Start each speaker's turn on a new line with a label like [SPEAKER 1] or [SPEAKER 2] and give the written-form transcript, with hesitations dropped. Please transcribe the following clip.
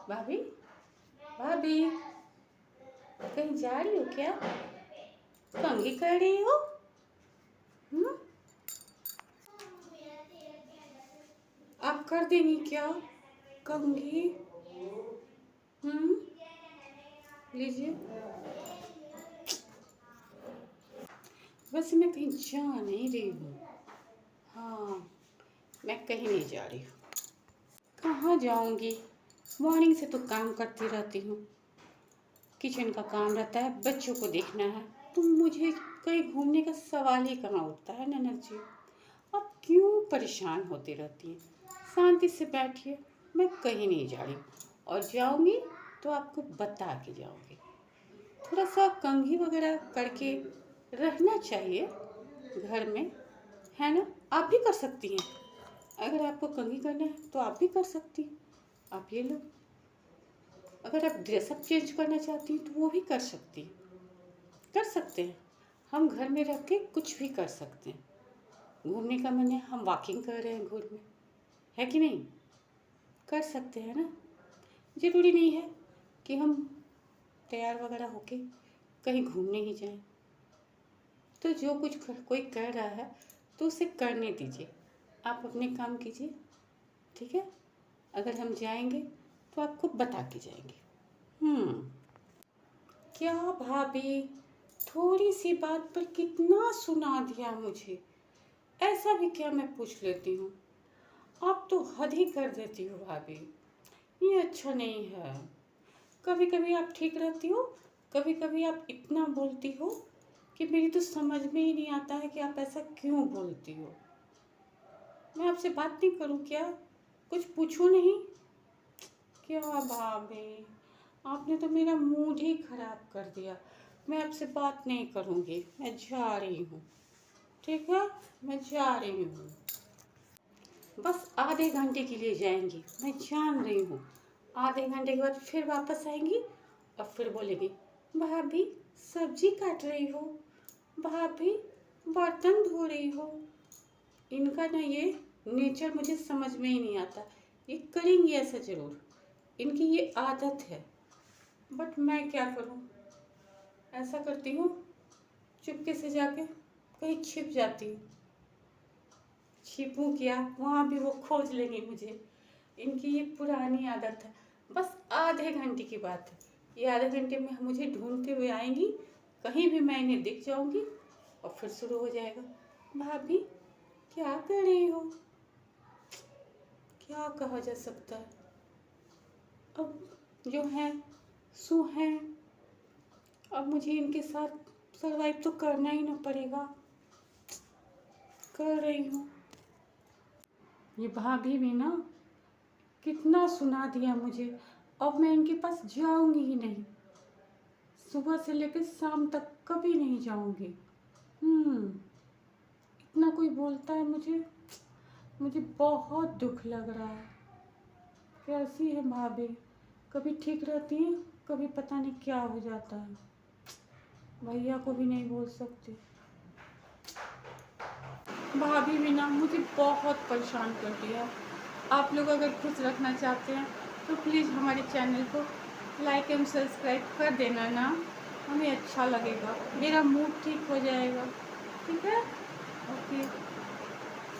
[SPEAKER 1] भाभी, भाभी, कहीं जा रही हो क्या? कंघी कर रही हो? हम्म? आप कर देंगी क्या कंघी? हम्म? लीजिए। वैसे मैं कहीं जा नहीं रही हूँ। हाँ, मैं कहीं नहीं जा रही हूँ। कहाँ जाऊँगी? मॉर्निंग से तो काम करती रहती हूँ। किचन का काम रहता है, बच्चों को देखना है, तो मुझे कहीं घूमने का सवाल ही कहाँ उठता है ननद जी। आप क्यों परेशान होती रहती हैं? शांति से बैठिए, मैं कहीं नहीं जा रही हूँ। और जाऊँगी तो आपको बता के जाऊँगी। थोड़ा सा कंघी वगैरह करके रहना चाहिए घर में, है ना? आप भी कर सकती हैं। अगर आपको कंघी करना है तो आप भी कर सकती हैं। आप ये लो। अगर आप ड्रेसअप चेंज करना चाहती हैं तो वो भी कर सकती हैं। कर सकते हैं। हम घर में रह के कुछ भी कर सकते हैं। घूमने का मन है, हम वॉकिंग कर रहे हैं घर में, है कि नहीं? कर सकते हैं ना। ज़रूरी नहीं है कि हम तैयार वगैरह होके कहीं घूमने ही जाएं। तो जो कुछ कोई कर रहा है तो उसे करने दीजिए। आप अपने काम कीजिए, ठीक है? अगर हम जाएंगे तो आपको बता के जाएंगे। क्या भाभी, थोड़ी सी बात पर कितना सुना दिया मुझे। ऐसा भी क्या मैं पूछ लेती हूँ? आप तो हद ही कर देती हो भाभी। ये अच्छा नहीं है। कभी कभी आप ठीक रहती हो, कभी कभी आप इतना बोलती हो कि मेरी तो समझ में ही नहीं आता है कि आप ऐसा क्यों बोलती हो। मैं आपसे बात नहीं करूं क्या? कुछ पूछूं नहीं? क्या भाभी, आपने तो मेरा मूड ही खराब कर दिया। मैं आपसे बात नहीं करूंगी, मैं जा रही हूँ। ठीक है, मैं जा रही हूँ। बस आधे घंटे के लिए जाएंगी, मैं जान रही हूँ। आधे घंटे के बाद फिर वापस आएंगी और फिर बोलेंगी, भाभी सब्जी काट रही हो, भाभी बर्तन धो रही हो। इनका ना ये नेचर मुझे समझ में ही नहीं आता। ये करेंगी ऐसा ज़रूर, इनकी ये आदत है। बट मैं क्या करूँ? ऐसा करती हूँ, चुपके से जाके कहीं छिप जाती हूँ। छिपूँ क्या, वहाँ भी वो खोज लेंगे मुझे। इनकी ये पुरानी आदत है। बस आधे घंटे की बात है। ये आधे घंटे में मुझे ढूंढते हुए आएंगी, कहीं भी मैं इन्हें दिख जाऊंगी और फिर शुरू हो जाएगा, भाभी क्या कर रही हो? क्या कहा जा सकता है? अब जो है सो है। अब मुझे इनके साथ सरवाइव तो करना ही ना पड़ेगा। कर रही हूँ। ये भाभी भी ना कितना सुना दिया मुझे। अब मैं इनके पास जाऊंगी ही नहीं। सुबह से लेकर शाम तक कभी नहीं जाऊंगी। इतना कोई बोलता है मुझे, मुझे बहुत दुख लग रहा है। कैसी है भाभी, कभी ठीक रहती हैं, कभी पता नहीं क्या हो जाता है। भैया को भी नहीं बोल सकती। भाभी भी ना मुझे बहुत परेशान कर दिया। आप लोग अगर खुश रखना चाहते हैं तो प्लीज़ हमारे चैनल को लाइक एंड सब्सक्राइब कर देना ना। हमें अच्छा लगेगा, मेरा मूड ठीक हो जाएगा। ठीक है, ओके।